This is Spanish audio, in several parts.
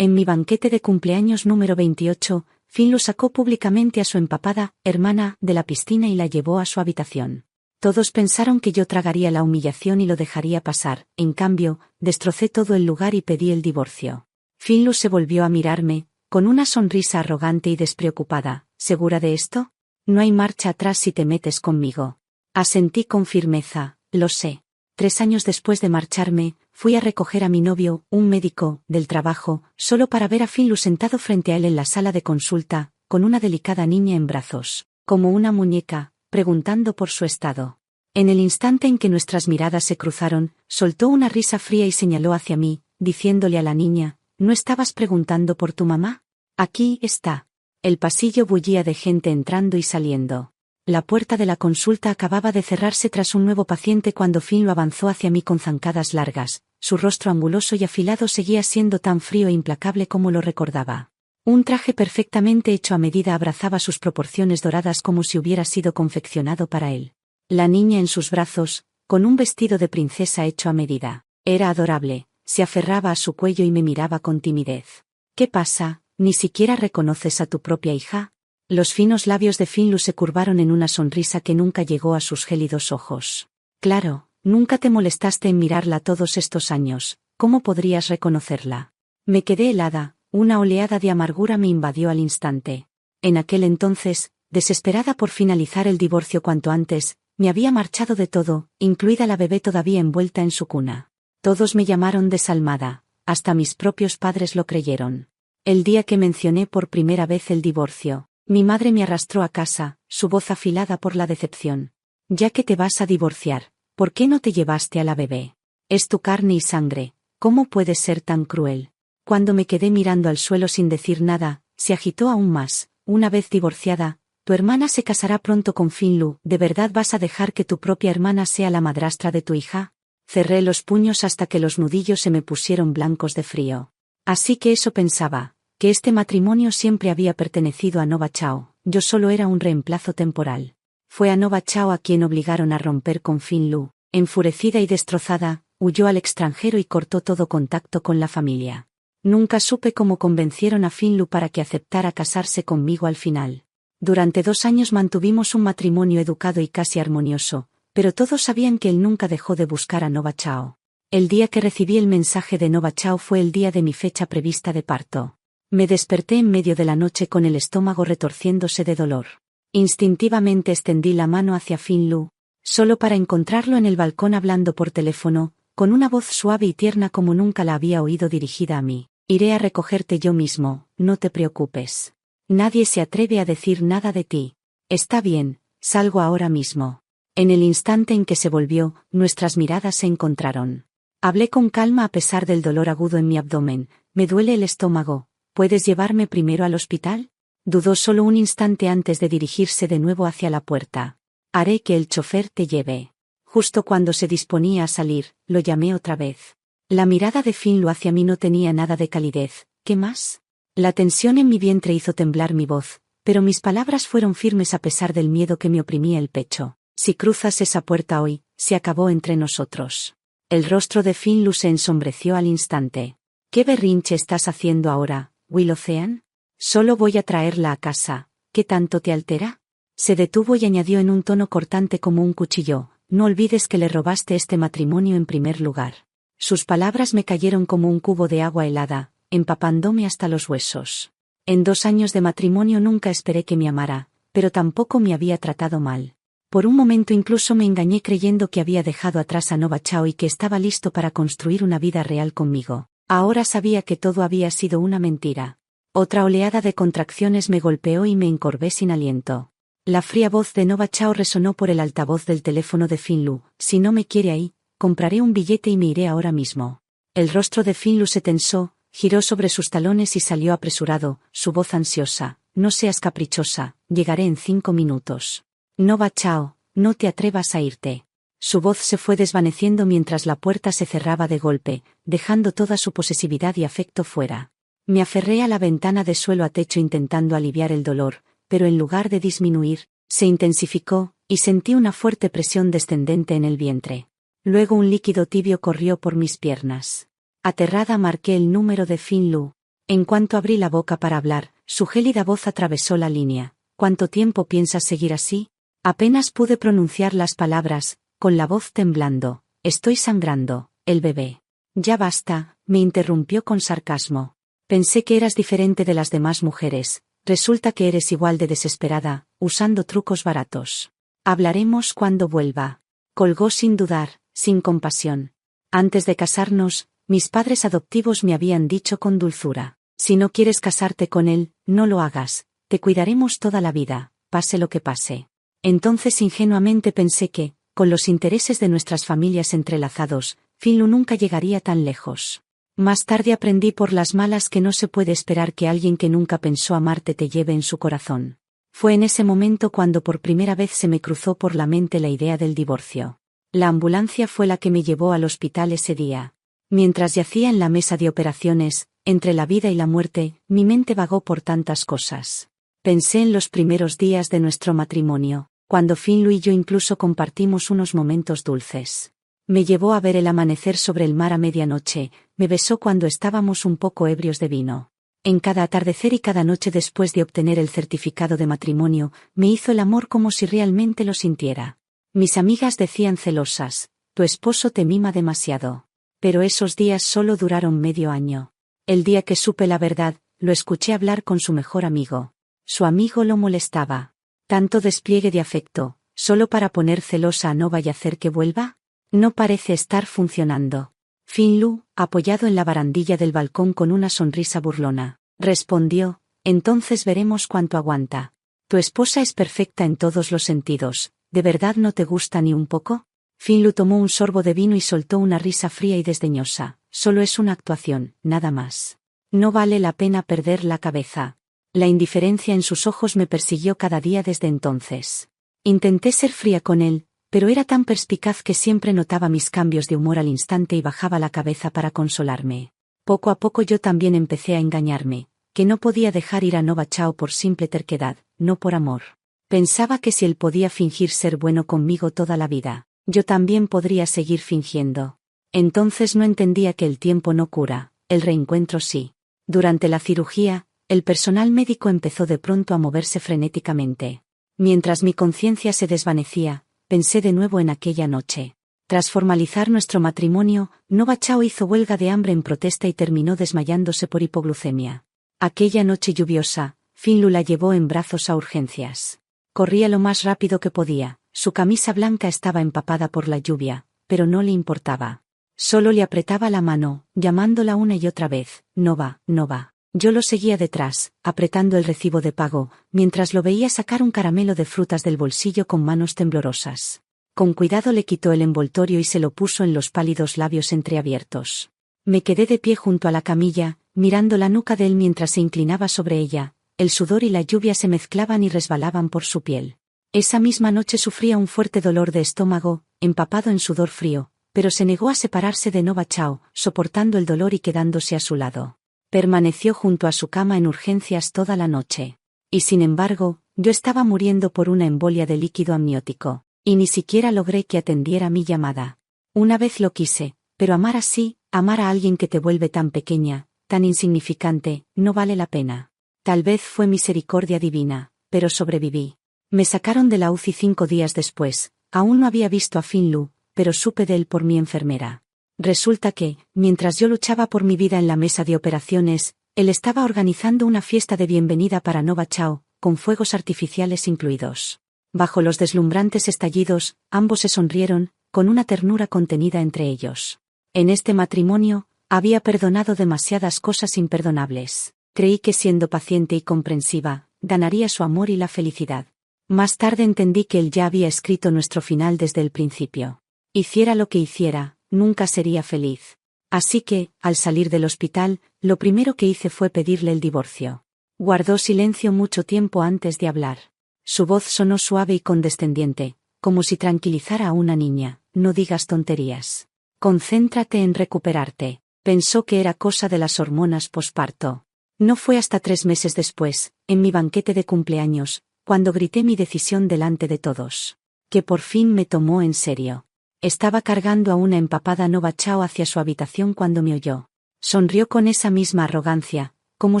En mi banquete de cumpleaños número 28, Finlu sacó públicamente a su empapada hermana de la piscina y la llevó a su habitación. Todos pensaron que yo tragaría la humillación y lo dejaría pasar, en cambio, destrocé todo el lugar y pedí el divorcio. Finlu se volvió a mirarme, con una sonrisa arrogante y despreocupada. ¿Segura de esto? No hay marcha atrás si te metes conmigo. Asentí con firmeza, lo sé. 3 años después de marcharme, fui a recoger a mi novio, un médico, del trabajo, solo para ver a Finlu sentado frente a él en la sala de consulta, con una delicada niña en brazos, como una muñeca, preguntando por su estado. En el instante en que nuestras miradas se cruzaron, soltó una risa fría y señaló hacia mí, diciéndole a la niña, ¿no estabas preguntando por tu mamá? Aquí está. El pasillo bullía de gente entrando y saliendo. La puerta de la consulta acababa de cerrarse tras un nuevo paciente cuando Finlu avanzó hacia mí con zancadas largas. Su rostro anguloso y afilado seguía siendo tan frío e implacable como lo recordaba. Un traje perfectamente hecho a medida abrazaba sus proporciones doradas como si hubiera sido confeccionado para él. La niña en sus brazos, con un vestido de princesa hecho a medida. Era adorable, se aferraba a su cuello y me miraba con timidez. ¿Qué pasa? ¿Ni siquiera reconoces a tu propia hija? Los finos labios de Finlu se curvaron en una sonrisa que nunca llegó a sus gélidos ojos. Claro, nunca te molestaste en mirarla todos estos años, ¿cómo podrías reconocerla? Me quedé helada, una oleada de amargura me invadió al instante. En aquel entonces, desesperada por finalizar el divorcio cuanto antes, me había marchado de todo, incluida la bebé todavía envuelta en su cuna. Todos me llamaron desalmada, hasta mis propios padres lo creyeron. El día que mencioné por primera vez el divorcio, mi madre me arrastró a casa, su voz afilada por la decepción. Ya que te vas a divorciar, ¿por qué no te llevaste a la bebé? Es tu carne y sangre, ¿cómo puedes ser tan cruel? Cuando me quedé mirando al suelo sin decir nada, se agitó aún más. Una vez divorciada, tu hermana se casará pronto con Finlu. ¿De verdad vas a dejar que tu propia hermana sea la madrastra de tu hija? Cerré los puños hasta que los nudillos se me pusieron blancos de frío. Así que eso pensaba, que este matrimonio siempre había pertenecido a Nova Chao, yo solo era un reemplazo temporal. Fue a Nova Chao a quien obligaron a romper con Finlu. Enfurecida y destrozada, huyó al extranjero y cortó todo contacto con la familia. Nunca supe cómo convencieron a Finlu para que aceptara casarse conmigo al final. Durante 2 años mantuvimos un matrimonio educado y casi armonioso, pero todos sabían que él nunca dejó de buscar a Nova Chao. El día que recibí el mensaje de Nova Chao fue el día de mi fecha prevista de parto. Me desperté en medio de la noche con el estómago retorciéndose de dolor. Instintivamente extendí la mano hacia Finlu, solo para encontrarlo en el balcón hablando por teléfono, con una voz suave y tierna como nunca la había oído dirigida a mí. Iré a recogerte yo mismo, no te preocupes. Nadie se atreve a decir nada de ti. Está bien, salgo ahora mismo. En el instante en que se volvió, nuestras miradas se encontraron. Hablé con calma a pesar del dolor agudo en mi abdomen. Me duele el estómago. ¿Puedes llevarme primero al hospital? Dudó solo un instante antes de dirigirse de nuevo hacia la puerta. Haré que el chofer te lleve. Justo cuando se disponía a salir, lo llamé otra vez. La mirada de Finlu hacia mí no tenía nada de calidez. ¿Qué más? La tensión en mi vientre hizo temblar mi voz, pero mis palabras fueron firmes a pesar del miedo que me oprimía el pecho. Si cruzas esa puerta hoy, se acabó entre nosotros. El rostro de Finlu se ensombreció al instante. ¿Qué berrinche estás haciendo ahora, Will Ocean? Solo voy a traerla a casa. ¿Qué tanto te altera? Se detuvo y añadió en un tono cortante como un cuchillo, no olvides que le robaste este matrimonio en primer lugar. Sus palabras me cayeron como un cubo de agua helada, empapándome hasta los huesos. En 2 años de matrimonio nunca esperé que me amara, pero tampoco me había tratado mal. Por un momento incluso me engañé creyendo que había dejado atrás a Nova Chao y que estaba listo para construir una vida real conmigo. Ahora sabía que todo había sido una mentira. Otra oleada de contracciones me golpeó y me encorvé sin aliento. La fría voz de Nova Chao resonó por el altavoz del teléfono de Finlu. Si no me quiere ahí, compraré un billete y me iré ahora mismo. El rostro de Finlu se tensó, giró sobre sus talones y salió apresurado, su voz ansiosa. No seas caprichosa, llegaré en 5 minutos. Nova Chao, no te atrevas a irte. Su voz se fue desvaneciendo mientras la puerta se cerraba de golpe, dejando toda su posesividad y afecto fuera. Me aferré a la ventana de suelo a techo intentando aliviar el dolor, pero en lugar de disminuir, se intensificó, y sentí una fuerte presión descendente en el vientre. Luego un líquido tibio corrió por mis piernas. Aterrada marqué el número de Finlu. En cuanto abrí la boca para hablar, su gélida voz atravesó la línea. ¿Cuánto tiempo piensas seguir así? Apenas pude pronunciar las palabras, con la voz temblando. Estoy sangrando, el bebé. Ya basta, me interrumpió con sarcasmo. Pensé que eras diferente de las demás mujeres. Resulta que eres igual de desesperada, usando trucos baratos. Hablaremos cuando vuelva. Colgó sin dudar, sin compasión. Antes de casarnos, mis padres adoptivos me habían dicho con dulzura: si no quieres casarte con él, no lo hagas, te cuidaremos toda la vida, pase lo que pase. Entonces ingenuamente pensé que, con los intereses de nuestras familias entrelazados, Finlu nunca llegaría tan lejos. Más tarde aprendí por las malas que no se puede esperar que alguien que nunca pensó amarte te lleve en su corazón. Fue en ese momento cuando por primera vez se me cruzó por la mente la idea del divorcio. La ambulancia fue la que me llevó al hospital ese día. Mientras yacía en la mesa de operaciones, entre la vida y la muerte, mi mente vagó por tantas cosas. Pensé en los primeros días de nuestro matrimonio, cuando Finlu y yo incluso compartimos unos momentos dulces. Me llevó a ver el amanecer sobre el mar a medianoche, me besó cuando estábamos un poco ebrios de vino. En cada atardecer y cada noche después de obtener el certificado de matrimonio, me hizo el amor como si realmente lo sintiera. Mis amigas decían celosas: tu esposo te mima demasiado. Pero esos días solo duraron medio año. El día que supe la verdad, lo escuché hablar con su mejor amigo. Su amigo lo molestaba. Tanto despliegue de afecto, solo para poner celosa a Nova y hacer que vuelva. No parece estar funcionando. Finlu, apoyado en la barandilla del balcón con una sonrisa burlona, respondió: entonces veremos cuánto aguanta. Tu esposa es perfecta en todos los sentidos, ¿de verdad no te gusta ni un poco? Finlu tomó un sorbo de vino y soltó una risa fría y desdeñosa. Solo es una actuación, nada más. No vale la pena perder la cabeza. La indiferencia en sus ojos me persiguió cada día desde entonces. Intenté ser fría con él, pero era tan perspicaz que siempre notaba mis cambios de humor al instante y bajaba la cabeza para consolarme. Poco a poco yo también empecé a engañarme, que no podía dejar ir a Nova Chao por simple terquedad, no por amor. Pensaba que si él podía fingir ser bueno conmigo toda la vida, yo también podría seguir fingiendo. Entonces no entendía que el tiempo no cura, el reencuentro sí. Durante la cirugía, el personal médico empezó de pronto a moverse frenéticamente. Mientras mi conciencia se desvanecía, pensé de nuevo en aquella noche. Tras formalizar nuestro matrimonio, Nova Chao hizo huelga de hambre en protesta y terminó desmayándose por hipoglucemia. Aquella noche lluviosa, Finlu la llevó en brazos a urgencias. Corría lo más rápido que podía, su camisa blanca estaba empapada por la lluvia, pero no le importaba. Solo le apretaba la mano, llamándola una y otra vez: Nova, Nova. Yo lo seguía detrás, apretando el recibo de pago, mientras lo veía sacar un caramelo de frutas del bolsillo con manos temblorosas. Con cuidado le quitó el envoltorio y se lo puso en los pálidos labios entreabiertos. Me quedé de pie junto a la camilla, mirando la nuca de él mientras se inclinaba sobre ella. El sudor y la lluvia se mezclaban y resbalaban por su piel. Esa misma noche sufría un fuerte dolor de estómago, empapado en sudor frío, pero se negó a separarse de Nova Chao, soportando el dolor y quedándose a su lado. Permaneció junto a su cama en urgencias toda la noche. Y sin embargo, yo estaba muriendo por una embolia de líquido amniótico, y ni siquiera logré que atendiera mi llamada. Una vez lo quise, pero amar así, amar a alguien que te vuelve tan pequeña, tan insignificante, no vale la pena. Tal vez fue misericordia divina, pero sobreviví. Me sacaron de la UCI 5 días después. Aún no había visto a Finlu, pero supe de él por mi enfermera. Resulta que, mientras yo luchaba por mi vida en la mesa de operaciones, él estaba organizando una fiesta de bienvenida para Nova Chao, con fuegos artificiales incluidos. Bajo los deslumbrantes estallidos, ambos se sonrieron, con una ternura contenida entre ellos. En este matrimonio, había perdonado demasiadas cosas imperdonables. Creí que siendo paciente y comprensiva, ganaría su amor y la felicidad. Más tarde entendí que él ya había escrito nuestro final desde el principio. Hiciera lo que hiciera, nunca sería feliz. Así que, al salir del hospital, lo primero que hice fue pedirle el divorcio. Guardó silencio mucho tiempo antes de hablar. Su voz sonó suave y condescendiente, como si tranquilizara a una niña: no digas tonterías. Concéntrate en recuperarte. Pensó que era cosa de las hormonas posparto. No fue hasta 3 meses después, en mi banquete de cumpleaños, cuando grité mi decisión delante de todos. Que por fin me tomó en serio. Estaba cargando a una empapada Nova Chao hacia su habitación cuando me oyó. Sonrió con esa misma arrogancia, como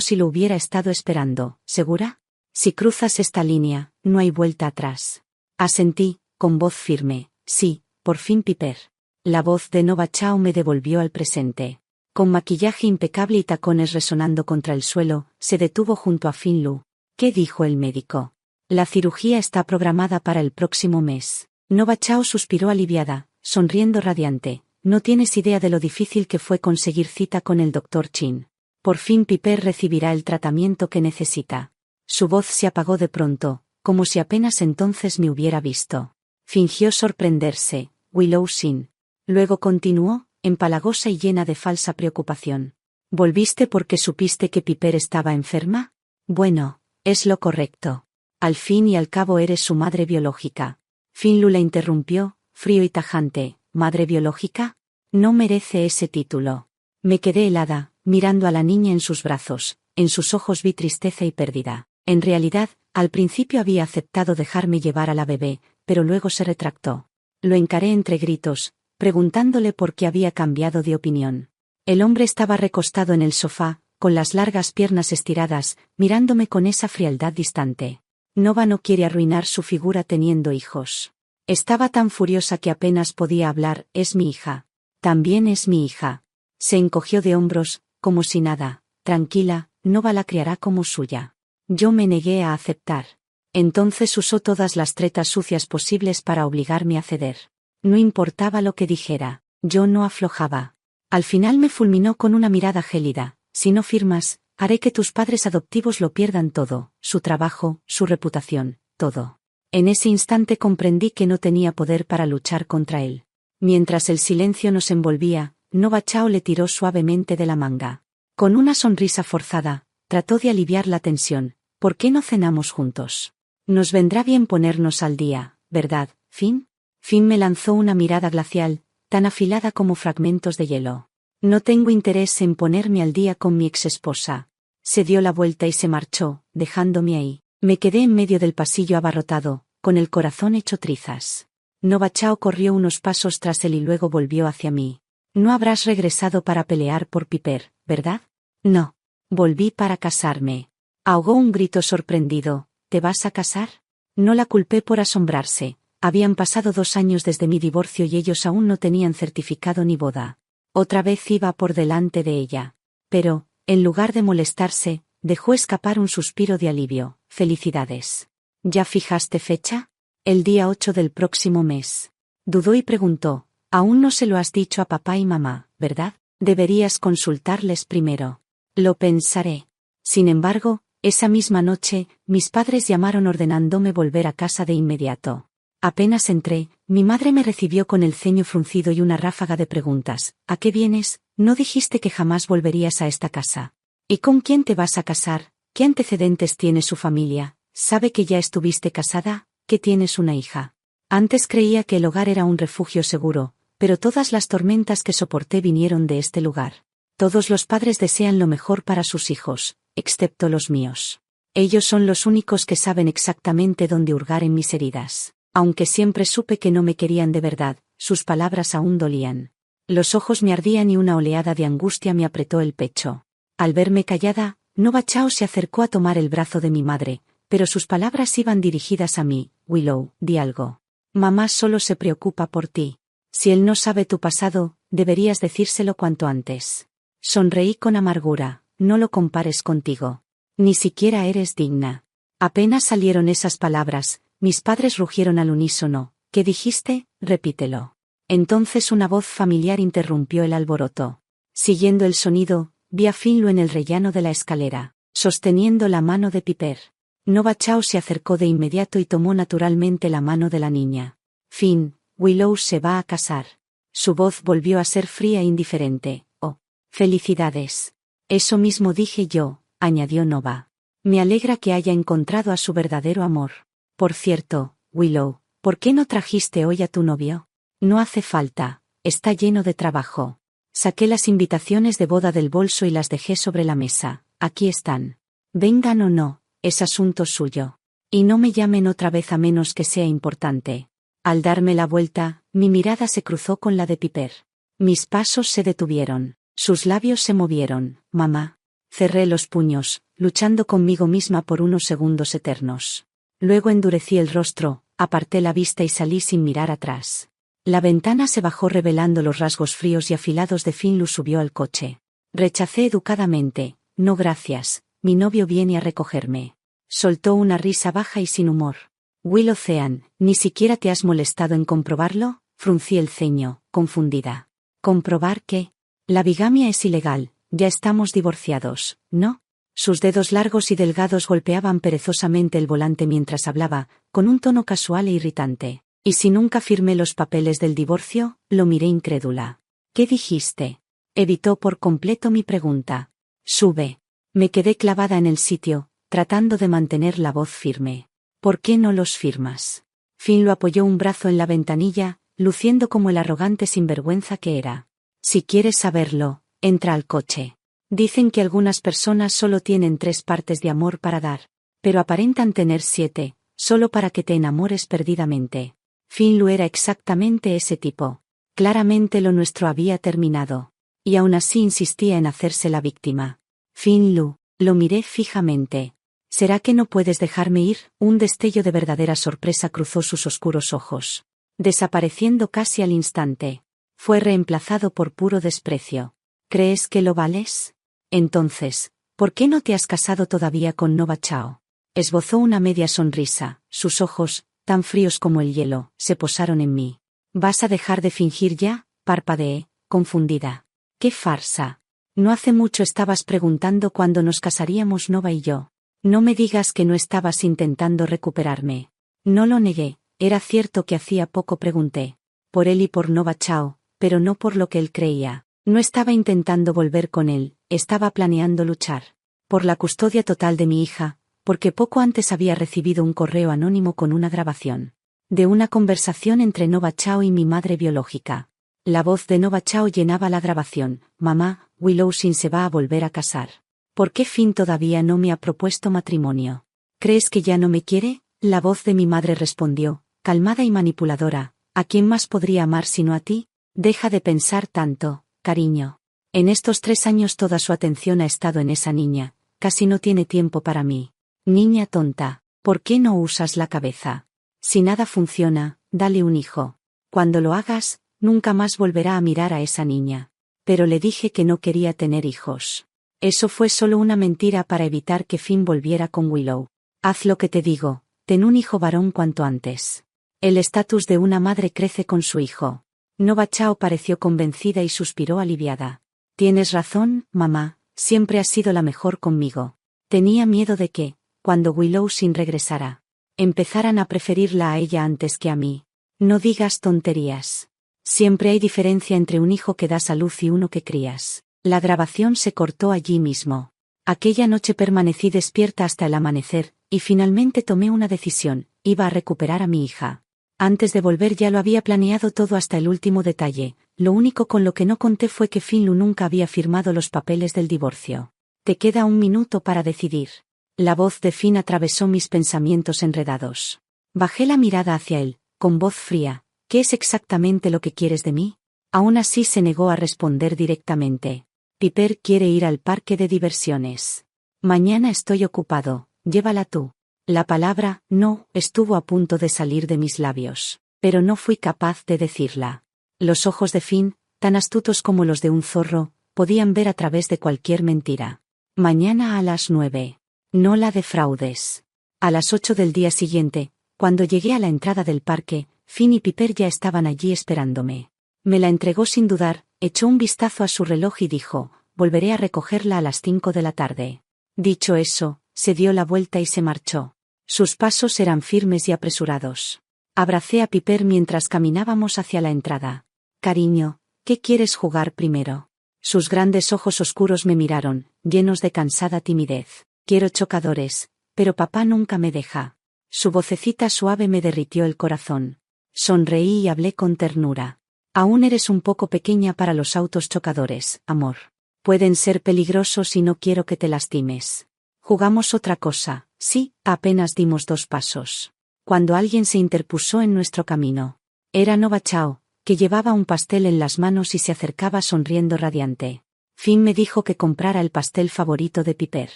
si lo hubiera estado esperando. ¿Segura? Si cruzas esta línea, no hay vuelta atrás. Asentí, con voz firme. Sí, por fin Piper. La voz de Nova Chao me devolvió al presente. Con maquillaje impecable y tacones resonando contra el suelo, se detuvo junto a Finlu. ¿Qué dijo el médico? La cirugía está programada para el próximo mes. Nova Chao suspiró aliviada, sonriendo radiante. No tienes idea de lo difícil que fue conseguir cita con el Dr. Chin. Por fin Piper recibirá el tratamiento que necesita. Su voz se apagó de pronto, como si apenas entonces me hubiera visto. Fingió sorprenderse, Willow Sin. Luego continuó, empalagosa y llena de falsa preocupación. ¿Volviste porque supiste que Piper estaba enferma? Bueno, es lo correcto. Al fin y al cabo eres su madre biológica. Finlu la interrumpió, frío y tajante. ¿Madre biológica? No merece ese título. Me quedé helada, mirando a la niña en sus brazos. En sus ojos vi tristeza y pérdida. En realidad, al principio había aceptado dejarme llevar a la bebé, pero luego se retractó. Lo encaré entre gritos, preguntándole por qué había cambiado de opinión. El hombre estaba recostado en el sofá, con las largas piernas estiradas, mirándome con esa frialdad distante. Nova no quiere arruinar su figura teniendo hijos. Estaba tan furiosa que apenas podía hablar. Es mi hija. También es mi hija. Se encogió de hombros, como si nada. Tranquila, Nova la criará como suya. Yo me negué a aceptar. Entonces usó todas las tretas sucias posibles para obligarme a ceder. No importaba lo que dijera, yo no aflojaba. Al final me fulminó con una mirada gélida. Si no firmas, haré que tus padres adoptivos lo pierdan todo, su trabajo, su reputación, todo. En ese instante comprendí que no tenía poder para luchar contra él. Mientras el silencio nos envolvía, Nova Chao le tiró suavemente de la manga. Con una sonrisa forzada, trató de aliviar la tensión. ¿Por qué no cenamos juntos? Nos vendrá bien ponernos al día, ¿verdad, Finn? Finn me lanzó una mirada glacial, tan afilada como fragmentos de hielo. No tengo interés en ponerme al día con mi exesposa. Se dio la vuelta y se marchó, dejándome ahí. Me quedé en medio del pasillo abarrotado, con el corazón hecho trizas. Nova Chao corrió unos pasos tras él y luego volvió hacia mí. No habrás regresado para pelear por Piper, ¿verdad? No. Volví para casarme. Ahogó un grito sorprendido. ¿Te vas a casar? No la culpé por asombrarse. Habían pasado 2 años desde mi divorcio y ellos aún no tenían certificado ni boda. Otra vez iba por delante de ella. Pero, en lugar de molestarse, dejó escapar un suspiro de alivio. Felicidades. ¿Ya fijaste fecha? El día 8 del próximo mes. Dudó y preguntó. Aún no se lo has dicho a papá y mamá, ¿verdad? Deberías consultarles primero. Lo pensaré. Sin embargo, esa misma noche, mis padres llamaron ordenándome volver a casa de inmediato. Apenas entré, mi madre me recibió con el ceño fruncido y una ráfaga de preguntas. ¿A qué vienes? No dijiste que jamás volverías a esta casa. ¿Y con quién te vas a casar? ¿Qué antecedentes tiene su familia? ¿Sabe que ya estuviste casada? ¿Que tienes una hija? Antes creía que el hogar era un refugio seguro, pero todas las tormentas que soporté vinieron de este lugar. Todos los padres desean lo mejor para sus hijos, excepto los míos. Ellos son los únicos que saben exactamente dónde hurgar en mis heridas. Aunque siempre supe que no me querían de verdad, sus palabras aún dolían. Los ojos me ardían y una oleada de angustia me apretó el pecho. Al verme callada, Nova Chao se acercó a tomar el brazo de mi madre, pero sus palabras iban dirigidas a mí. Willow, di algo. Mamá solo se preocupa por ti. Si él no sabe tu pasado, deberías decírselo cuanto antes. Sonreí con amargura. No lo compares contigo. Ni siquiera eres digna. Apenas salieron esas palabras, mis padres rugieron al unísono. ¿Qué dijiste? Repítelo. Entonces una voz familiar interrumpió el alboroto. Siguiendo el sonido, vi a Finlu en el rellano de la escalera, sosteniendo la mano de Piper. Nova Chao se acercó de inmediato y tomó naturalmente la mano de la niña. Finn, Willow se va a casar. Su voz volvió a ser fría e indiferente. Oh, felicidades. Eso mismo dije yo, añadió Nova. Me alegra que haya encontrado a su verdadero amor. Por cierto, Willow, ¿por qué no trajiste hoy a tu novio? No hace falta, está lleno de trabajo. Saqué las invitaciones de boda del bolso y las dejé sobre la mesa. Aquí están. Vengan o no, es asunto suyo. Y no me llamen otra vez a menos que sea importante. Al darme la vuelta, mi mirada se cruzó con la de Piper. Mis pasos se detuvieron. Sus labios se movieron. Mamá. Cerré los puños, luchando conmigo misma por unos segundos eternos. Luego endurecí el rostro, aparté la vista y salí sin mirar atrás. La ventana se bajó revelando los rasgos fríos y afilados de Finlus. Subió al coche. Rechacé educadamente: no gracias, mi novio viene a recogerme. Soltó una risa baja y sin humor. Will Ocean, ¿ni siquiera te has molestado en comprobarlo? Fruncí el ceño, confundida. ¿Comprobar qué? La bigamia es ilegal, ya estamos divorciados, ¿no? Sus dedos largos y delgados golpeaban perezosamente el volante mientras hablaba, con un tono casual e irritante. ¿Y si nunca firmé los papeles del divorcio? Lo miré incrédula. ¿Qué dijiste? Evitó por completo mi pregunta. Sube. Me quedé clavada en el sitio, tratando de mantener la voz firme. ¿Por qué no los firmas? Finlo apoyó un brazo en la ventanilla, luciendo como el arrogante sinvergüenza que era. Si quieres saberlo, entra al coche. Dicen que algunas personas solo tienen 3 partes de amor para dar, pero aparentan tener 7, solo para que te enamores perdidamente. Finlu era exactamente ese tipo. Claramente lo nuestro había terminado. Y aún así insistía en hacerse la víctima. Finlu, lo miré fijamente. ¿Será que no puedes dejarme ir? Un destello de verdadera sorpresa cruzó sus oscuros ojos, desapareciendo casi al instante. Fue reemplazado por puro desprecio. ¿Crees que lo vales? Entonces, ¿por qué no te has casado todavía con Nova Chao? Esbozó una media sonrisa, sus ojos, tan fríos como el hielo, se posaron en mí. ¿Vas a dejar de fingir ya? Parpadeé, confundida. ¡Qué farsa! No hace mucho estabas preguntando cuándo nos casaríamos Nova y yo. No me digas que no estabas intentando recuperarme. No lo negué, era cierto que hacía poco pregunté. Por él y por Nova Chao, pero no por lo que él creía. No estaba intentando volver con él, estaba planeando luchar. Por la custodia total de mi hija, porque poco antes había recibido un correo anónimo con una grabación de una conversación entre Nova Chao y mi madre biológica. La voz de Nova Chao llenaba la grabación. Mamá, Willowsin se va a volver a casar. ¿Por qué Finn todavía no me ha propuesto matrimonio? ¿Crees que ya no me quiere? La voz de mi madre respondió, calmada y manipuladora. ¿A quién más podría amar sino a ti? Deja de pensar tanto, cariño. En estos 3 años toda su atención ha estado en esa niña, casi no tiene tiempo para mí. Niña tonta, ¿por qué no usas la cabeza? Si nada funciona, dale un hijo. Cuando lo hagas, nunca más volverá a mirar a esa niña. Pero le dije que no quería tener hijos. Eso fue solo una mentira para evitar que Finn volviera con Willow. Haz lo que te digo, ten un hijo varón cuanto antes. El estatus de una madre crece con su hijo. Nova Chao pareció convencida y suspiró aliviada. Tienes razón, mamá, siempre has sido la mejor conmigo. Tenía miedo de que, cuando Willowsin regresara, empezaran a preferirla a ella antes que a mí. No digas tonterías. Siempre hay diferencia entre un hijo que das a luz y uno que crías. La grabación se cortó allí mismo. Aquella noche permanecí despierta hasta el amanecer, y finalmente tomé una decisión: iba a recuperar a mi hija. Antes de volver ya lo había planeado todo hasta el último detalle. Lo único con lo que no conté fue que Finlu nunca había firmado los papeles del divorcio. Te queda 1 minuto para decidir. La voz de Finn atravesó mis pensamientos enredados. Bajé la mirada hacia él, con voz fría. ¿Qué es exactamente lo que quieres de mí? Aún así se negó a responder directamente. Piper quiere ir al parque de diversiones. Mañana estoy ocupado, llévala tú. La palabra no estuvo a punto de salir de mis labios, pero no fui capaz de decirla. Los ojos de Finn, tan astutos como los de un zorro, podían ver a través de cualquier mentira. Mañana a las 9. No la defraudes. A las 8 del día siguiente, cuando llegué a la entrada del parque, Finn y Piper ya estaban allí esperándome. Me la entregó sin dudar, echó un vistazo a su reloj y dijo: volveré a recogerla a las 5 de la tarde. Dicho eso, se dio la vuelta y se marchó. Sus pasos eran firmes y apresurados. Abracé a Piper mientras caminábamos hacia la entrada. Cariño, ¿qué quieres jugar primero? Sus grandes ojos oscuros me miraron, llenos de cansada timidez. Quiero chocadores, pero papá nunca me deja. Su vocecita suave me derritió el corazón. Sonreí y hablé con ternura. Aún eres un poco pequeña para los autos chocadores, amor. Pueden ser peligrosos y no quiero que te lastimes. Jugamos otra cosa. Sí, apenas dimos 2 pasos, cuando alguien se interpuso en nuestro camino. Era Nova Chao, que llevaba un pastel en las manos y se acercaba sonriendo radiante. Finn me dijo que comprara el pastel favorito de Piper.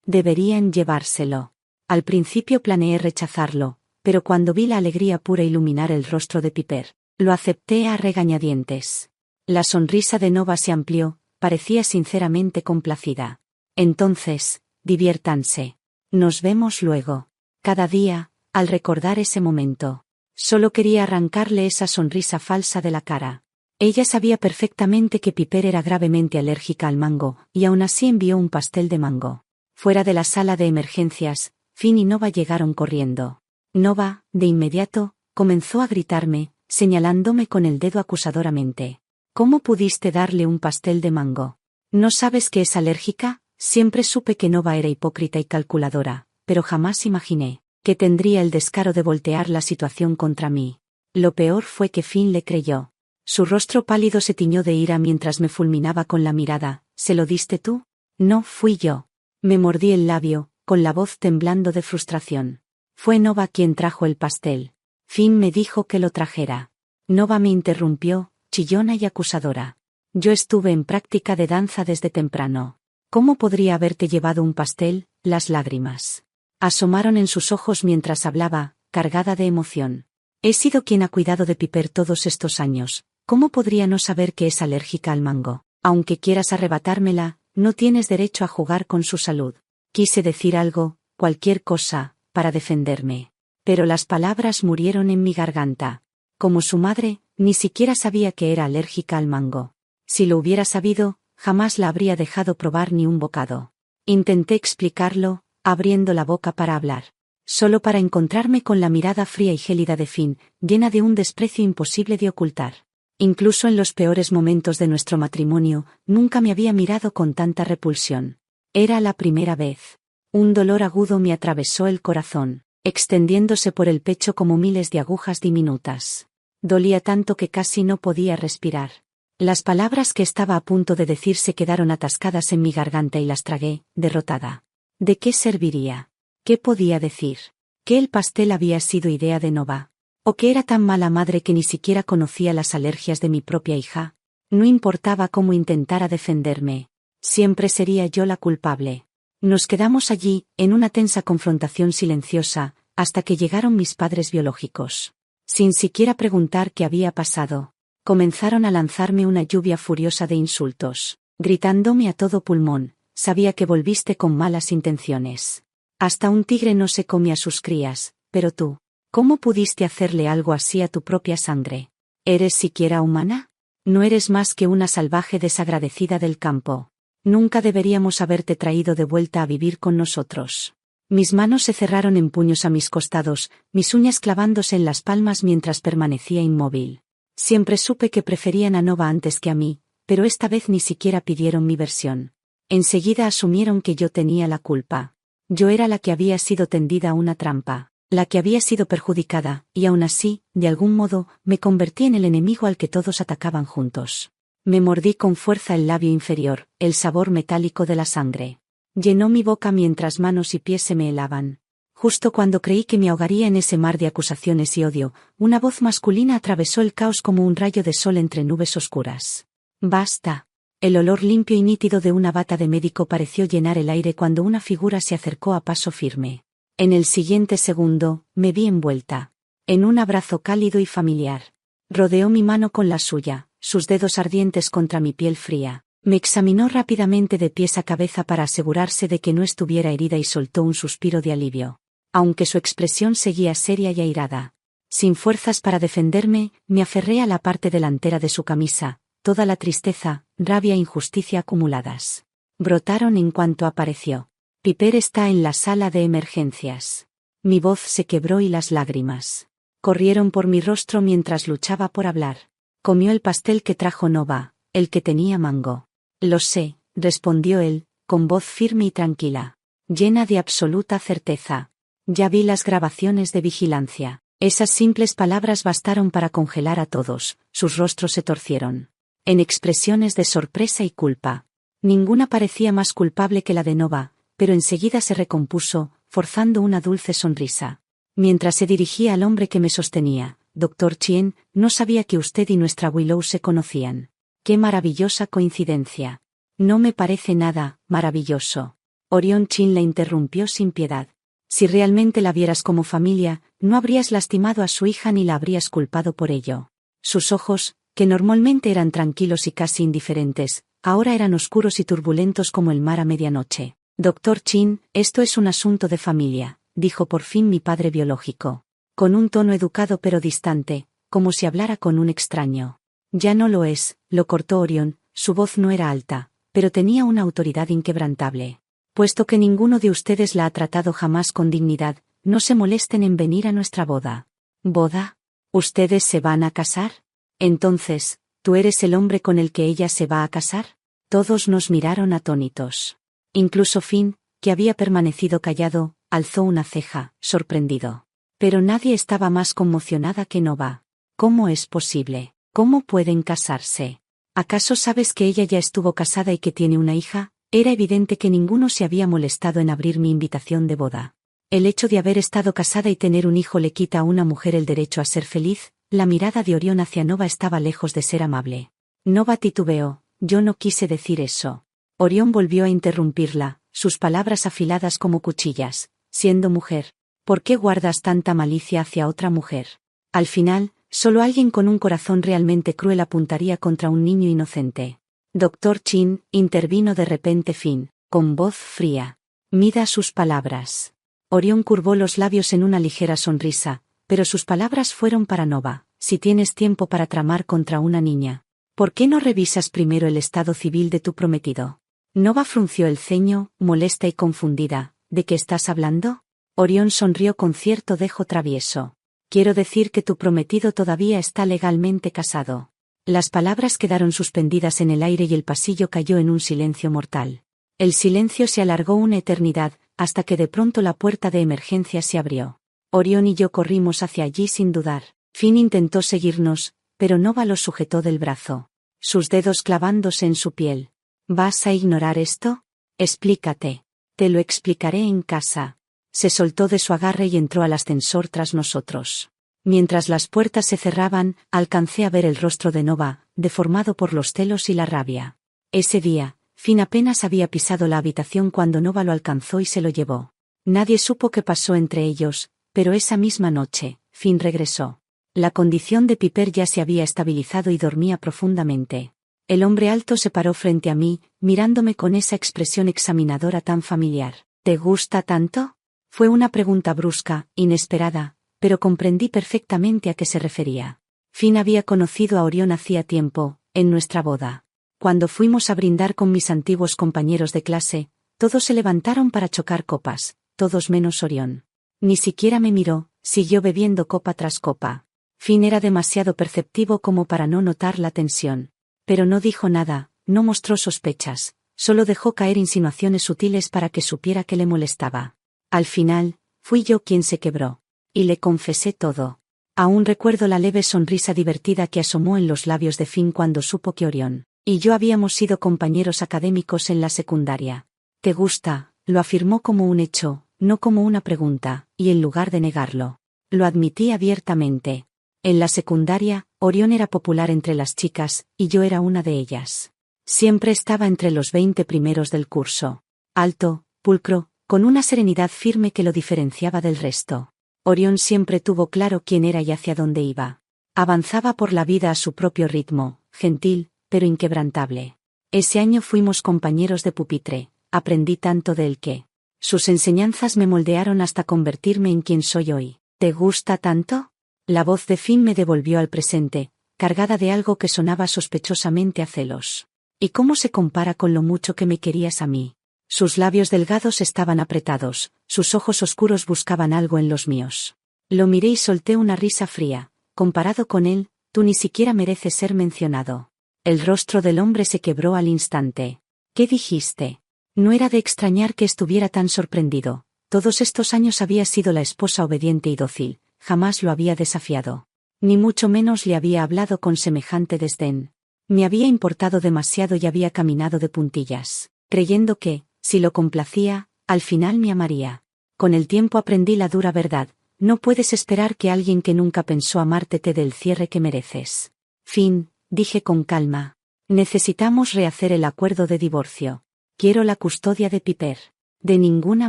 Deberían llevárselo. Al principio planeé rechazarlo, pero cuando vi la alegría pura iluminar el rostro de Piper, lo acepté a regañadientes. La sonrisa de Nova se amplió, parecía sinceramente complacida. Entonces, diviértanse. Nos vemos luego. Cada día, al recordar ese momento, solo quería arrancarle esa sonrisa falsa de la cara. Ella sabía perfectamente que Piper era gravemente alérgica al mango, y aún así envió un pastel de mango. Fuera de la sala de emergencias, Finn y Nova llegaron corriendo. Nova, de inmediato, comenzó a gritarme, señalándome con el dedo acusadoramente. ¿Cómo pudiste darle un pastel de mango? ¿No sabes que es alérgica? Siempre supe que Nova era hipócrita y calculadora, pero jamás imaginé que tendría el descaro de voltear la situación contra mí. Lo peor fue que Finn le creyó. Su rostro pálido se tiñó de ira mientras me fulminaba con la mirada. ¿Se lo diste tú? No, fui yo. Me mordí el labio, con la voz temblando de frustración. Fue Nova quien trajo el pastel. Finn me dijo que lo trajera. Nova me interrumpió, chillona y acusadora. Yo estuve en práctica de danza desde temprano. ¿Cómo podría haberte llevado un pastel? Las lágrimas asomaron en sus ojos mientras hablaba, cargada de emoción. He sido quien ha cuidado de Piper todos estos años. ¿Cómo podría no saber que es alérgica al mango? Aunque quieras arrebatármela, no tienes derecho a jugar con su salud. Quise decir algo, cualquier cosa, para defenderme. Pero las palabras murieron en mi garganta. Como su madre, ni siquiera sabía que era alérgica al mango. Si lo hubiera sabido, jamás la habría dejado probar ni un bocado. Intenté explicarlo, abriendo la boca para hablar. Solo para encontrarme con la mirada fría y gélida de Finn, llena de un desprecio imposible de ocultar. Incluso en los peores momentos de nuestro matrimonio, nunca me había mirado con tanta repulsión. Era la primera vez. Un dolor agudo me atravesó el corazón, extendiéndose por el pecho como miles de agujas diminutas. Dolía tanto que casi no podía respirar. Las palabras que estaba a punto de decir se quedaron atascadas en mi garganta y las tragué, derrotada. ¿De qué serviría? ¿Qué podía decir? ¿Que el pastel había sido idea de Nova? ¿O que era tan mala madre que ni siquiera conocía las alergias de mi propia hija? No importaba cómo intentara defenderme. Siempre sería yo la culpable. Nos quedamos allí, en una tensa confrontación silenciosa, hasta que llegaron mis padres biológicos. Sin siquiera preguntar qué había pasado, comenzaron a lanzarme una lluvia furiosa de insultos, gritándome a todo pulmón: sabía que volviste con malas intenciones. Hasta un tigre no se come a sus crías, pero tú, ¿cómo pudiste hacerle algo así a tu propia sangre? ¿Eres siquiera humana? No eres más que una salvaje desagradecida del campo. Nunca deberíamos haberte traído de vuelta a vivir con nosotros. Mis manos se cerraron en puños a mis costados, mis uñas clavándose en las palmas mientras permanecía inmóvil. Siempre supe que preferían a Nova antes que a mí, pero esta vez ni siquiera pidieron mi versión. Enseguida asumieron que yo tenía la culpa. Yo era la que había sido tendida a una trampa, la que había sido perjudicada, y aún así, de algún modo, me convertí en el enemigo al que todos atacaban juntos. Me mordí con fuerza el labio inferior, el sabor metálico de la sangre llenó mi boca mientras manos y pies se me helaban. Justo cuando creí que me ahogaría en ese mar de acusaciones y odio, una voz masculina atravesó el caos como un rayo de sol entre nubes oscuras. ¡Basta! El olor limpio y nítido de una bata de médico pareció llenar el aire cuando una figura se acercó a paso firme. En el siguiente segundo, me vi envuelta en un abrazo cálido y familiar. Rodeó mi mano con la suya, sus dedos ardientes contra mi piel fría. Me examinó rápidamente de pies a cabeza para asegurarse de que no estuviera herida y soltó un suspiro de alivio. Aunque su expresión seguía seria y airada. Sin fuerzas para defenderme, me aferré a la parte delantera de su camisa. Toda la tristeza, rabia e injusticia acumuladas brotaron en cuanto apareció. Piper está en la sala de emergencias. Mi voz se quebró y las lágrimas corrieron por mi rostro mientras luchaba por hablar. Comió el pastel que trajo Nova, el que tenía mango. Lo sé, respondió él, con voz firme y tranquila, llena de absoluta certeza. Ya vi las grabaciones de vigilancia. Esas simples palabras bastaron para congelar a todos, sus rostros se torcieron en expresiones de sorpresa y culpa. Ninguna parecía más culpable que la de Nova, pero enseguida se recompuso, forzando una dulce sonrisa. Mientras se dirigía al hombre que me sostenía: Dr. Chien, no sabía que usted y nuestra Willow se conocían. ¡Qué maravillosa coincidencia! No me parece nada maravilloso. Orion Chin la interrumpió sin piedad. Si realmente la vieras como familia, no habrías lastimado a su hija ni la habrías culpado por ello. Sus ojos, que normalmente eran tranquilos y casi indiferentes, ahora eran oscuros y turbulentos como el mar a medianoche. Doctor Chin, esto es un asunto de familia, dijo por fin mi padre biológico. Con un tono educado pero distante, como si hablara con un extraño. Ya no lo es, lo cortó Orion, su voz no era alta, pero tenía una autoridad inquebrantable. Puesto que ninguno de ustedes la ha tratado jamás con dignidad, no se molesten en venir a nuestra boda. ¿Boda? ¿Ustedes se van a casar? Entonces, ¿tú eres el hombre con el que ella se va a casar? Todos nos miraron atónitos. Incluso Finn, que había permanecido callado, alzó una ceja, sorprendido. Pero nadie estaba más conmocionada que Nova. ¿Cómo es posible? ¿Cómo pueden casarse? ¿Acaso sabes que ella ya estuvo casada y que tiene una hija? Era evidente que ninguno se había molestado en abrir mi invitación de boda. El hecho de haber estado casada y tener un hijo le quita a una mujer el derecho a ser feliz. La mirada de Orión hacia Nova estaba lejos de ser amable. Nova titubeó, yo no quise decir eso. Orión volvió a interrumpirla, sus palabras afiladas como cuchillas. Siendo mujer, ¿por qué guardas tanta malicia hacia otra mujer? Al final, solo alguien con un corazón realmente cruel apuntaría contra un niño inocente. Doctor Chin, intervino de repente Finn, con voz fría. Mida sus palabras. Orión curvó los labios en una ligera sonrisa, pero sus palabras fueron para Nova. Si tienes tiempo para tramar contra una niña, ¿por qué no revisas primero el estado civil de tu prometido? Nova frunció el ceño, molesta y confundida. ¿De qué estás hablando? Orión sonrió con cierto dejo travieso. Quiero decir que tu prometido todavía está legalmente casado. Las palabras quedaron suspendidas en el aire y el pasillo cayó en un silencio mortal. El silencio se alargó una eternidad, hasta que de pronto la puerta de emergencia se abrió. Orión y yo corrimos hacia allí sin dudar. Finn intentó seguirnos, pero Nova lo sujetó del brazo. Sus dedos clavándose en su piel. ¿Vas a ignorar esto? Explícate. Te lo explicaré en casa. Se soltó de su agarre y entró al ascensor tras nosotros. Mientras las puertas se cerraban, alcancé a ver el rostro de Nova, deformado por los celos y la rabia. Ese día, Finn apenas había pisado la habitación cuando Nova lo alcanzó y se lo llevó. Nadie supo qué pasó entre ellos, pero esa misma noche, Finn regresó. La condición de Piper ya se había estabilizado y dormía profundamente. El hombre alto se paró frente a mí, mirándome con esa expresión examinadora tan familiar. ¿Te gusta tanto? Fue una pregunta brusca, inesperada, pero comprendí perfectamente a qué se refería. Finn había conocido a Orión hacía tiempo, en nuestra boda. Cuando fuimos a brindar con mis antiguos compañeros de clase, todos se levantaron para chocar copas, todos menos Orión. Ni siquiera me miró, siguió bebiendo copa tras copa. Finn era demasiado perceptivo como para no notar la tensión. Pero no dijo nada, no mostró sospechas, solo dejó caer insinuaciones sutiles para que supiera que le molestaba. Al final, fui yo quien se quebró. Y le confesé todo. Aún recuerdo la leve sonrisa divertida que asomó en los labios de Finn cuando supo que Orión y yo habíamos sido compañeros académicos en la secundaria. ¿Te gusta? Lo afirmó como un hecho, no como una pregunta, y en lugar de negarlo, lo admití abiertamente. En la secundaria, Orión era popular entre las chicas, y yo era una de ellas. Siempre estaba entre los 20 primeros del curso. Alto, pulcro, con una serenidad firme que lo diferenciaba del resto. Orión siempre tuvo claro quién era y hacia dónde iba. Avanzaba por la vida a su propio ritmo, gentil, pero inquebrantable. Ese año fuimos compañeros de pupitre, aprendí tanto de él que sus enseñanzas me moldearon hasta convertirme en quien soy hoy. ¿Te gusta tanto? La voz de Finn me devolvió al presente, cargada de algo que sonaba sospechosamente a celos. ¿Y cómo se compara con lo mucho que me querías a mí? Sus labios delgados estaban apretados, sus ojos oscuros buscaban algo en los míos. Lo miré y solté una risa fría. Comparado con él, tú ni siquiera mereces ser mencionado. El rostro del hombre se quebró al instante. ¿Qué dijiste? No era de extrañar que estuviera tan sorprendido. Todos estos años había sido la esposa obediente y dócil, jamás lo había desafiado. Ni mucho menos le había hablado con semejante desdén. Me había importado demasiado y había caminado de puntillas, creyendo que, si lo complacía, al final me amaría. Con el tiempo aprendí la dura verdad, no puedes esperar que alguien que nunca pensó amarte te dé el cierre que mereces. Finn, dije con calma, Necesitamos rehacer el acuerdo de divorcio. Quiero la custodia de Piper. De ninguna